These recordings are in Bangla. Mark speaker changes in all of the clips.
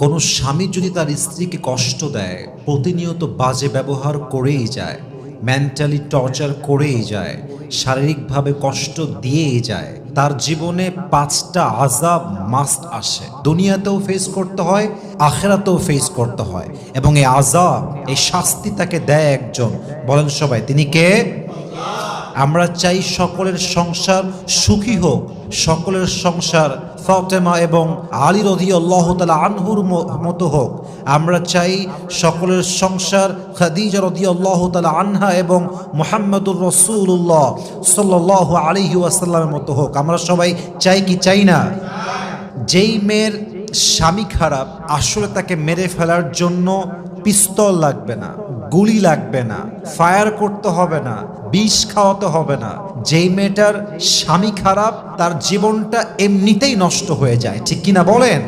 Speaker 1: কোনো স্বামী যদি তার স্ত্রীকে কষ্ট দেয়, প্রতিনিয়ত বাজে ব্যবহার করেই যায়, মেন্টালি টর্চার করেই যায়, শারীরিকভাবে কষ্ট দিয়েই যায়, তার জীবনে 5টা আযাব মাস্ট আসে। দুনিয়াতেও ফেস করতে হয়, আখিরাতেও ফেস করতে হয়। এবং এই আযাব, এই শাস্তি তাকে দেয় একজন। বলেন সবাই, তিনি কে? আমরা চাই সকলের সংসার সুখী হোক, সকলের সংসার ফাতেমা এবং আলী রাদিয়াল্লাহু তাআলা আনহুর মতো হোক। আমরা চাই সকলের সংসার খাদিজা রাদিয়াল্লাহু তাআলা আনহা এবং মুহাম্মদুর রাসূলুল্লাহ সাল্লাল্লাহু আলাইহি ওয়াসাল্লামের মতো হোক। আমরা সবাই চাই কি চাই না? যেই মেয়ের স্বামী খারাপ, আসলে তাকে মেরে ফেলার জন্য পিস্তল লাগবে না, গুলি লাগবে না, ফায়ার করতে হবে না, বিষ খাওয়াতে হবে না। যেই মেয়েটার স্বামী খারাপ, তার জীবনটা এমনিতেই নষ্ট হয়ে যায়, ঠিক কিনা বলেন?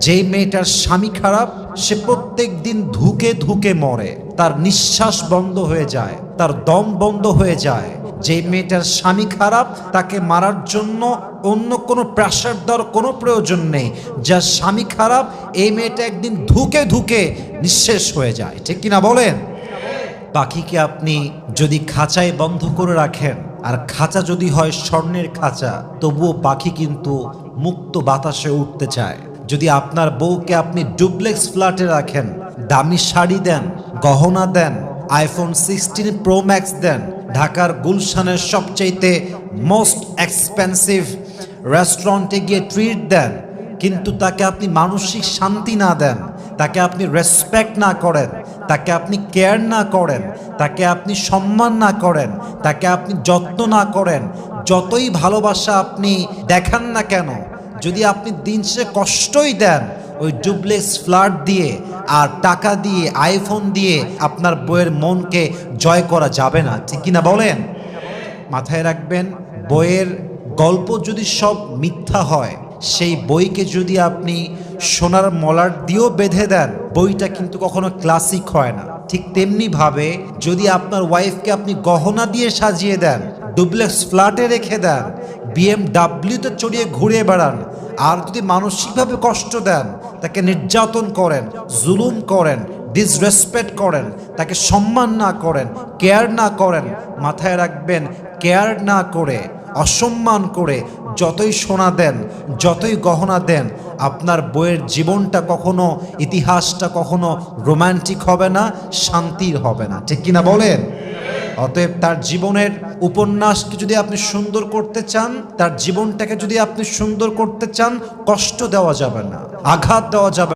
Speaker 1: যেই মেয়েটার স্বামী খারাপ, সে প্রত্যেক দিন ধুকে ধুকে মরে, তার নিঃশ্বাস বন্ধ হয়ে যায়, তার দম বন্ধ হয়ে যায়। যে মেয়েটার স্বামী খারাপ, তাকে মারার জন্য অন্য কোনো প্রেশার দেওয়ার কোনো প্রয়োজন নেই। যার স্বামী খারাপ, এই মেয়েটা একদিন ধুকে ধুকে নিঃশেষ হয়ে যায়, ঠিক কিনা বলেন? পাখিকে আপনি যদি খাঁচায় বন্ধ করে রাখেন, আর খাঁচা যদি হয় স্বর্ণের খাঁচা, তবুও পাখি কিন্তু মুক্ত বাতাসে উঠতে চায়। যদি আপনার বউকে আপনি ডুপ্লেক্স ফ্ল্যাটে রাখেন, দামি শাড়ি দেন, গহনা দেন, আইফোন 16 প্রো ম্যাক্স দেন, ঢাকার গুলশানের সবচাইতে মোস্ট এক্সপেন্সিভ রেস্টুরেন্টে গিয়ে ট্রিট দেন, কিন্তু তাকে আপনি মানসিক শান্তি না দেন, তাকে আপনি রেসপেক্ট না করেন, তাকে আপনি কেয়ার না করেন, তাকে আপনি সম্মান না করেন, তাকে আপনি যত্ন না করেন, যতই ভালোবাসা আপনি দেখান না কেন, যদি আপনি দিন শেষে কষ্টই দেন, ওই ডুপ্লেক্স ফ্ল্যাট দিয়ে আর টাকা দিয়ে, আইফোন দিয়ে আপনার বইয়ের মনকে জয় করা যাবে না, ঠিক কিনা বলেন? মাথায় রাখবেন, বইয়ের গল্প যদি সব মিথ্যা হয়, সেই বইকে যদি আপনি সোনার মলার দিয়েও বেঁধে দেন, বইটা কিন্তু কখনো ক্লাসিক হয় না। ঠিক তেমনি ভাবে যদি আপনার ওয়াইফকে আপনি গহনা দিয়ে সাজিয়ে দেন, ডুপ্লেক্স ফ্ল্যাটে রেখে দেন, BMW-তে চড়িয়ে ঘুরে বেড়ান, আর যদি মানসিকভাবে কষ্ট দেন, তাকে নির্যাতন করেন, জুলুম করেন, ডিসরেসপেক্ট করেন, তাকে সম্মান না করেন, কেয়ার না করেন, মাথায় রাখবেন, কেয়ার না করে, অসম্মান করে যতই সোনা দেন, যতই গহনা দেন, আপনার বইয়ের জীবনটা কখনো, ইতিহাসটা কখনো রোমান্টিক হবে না, শান্তির হবে না, ঠিক কিনা বলেন? অতএব তার জীবনের উপন্যাসকে যদি আপনি সুন্দর করতে চান, তার জীবনটাকে যদি আপনি সুন্দর করতে চান, কষ্ট দেওয়া যাবে না, আঘাত দেওয়া যাবে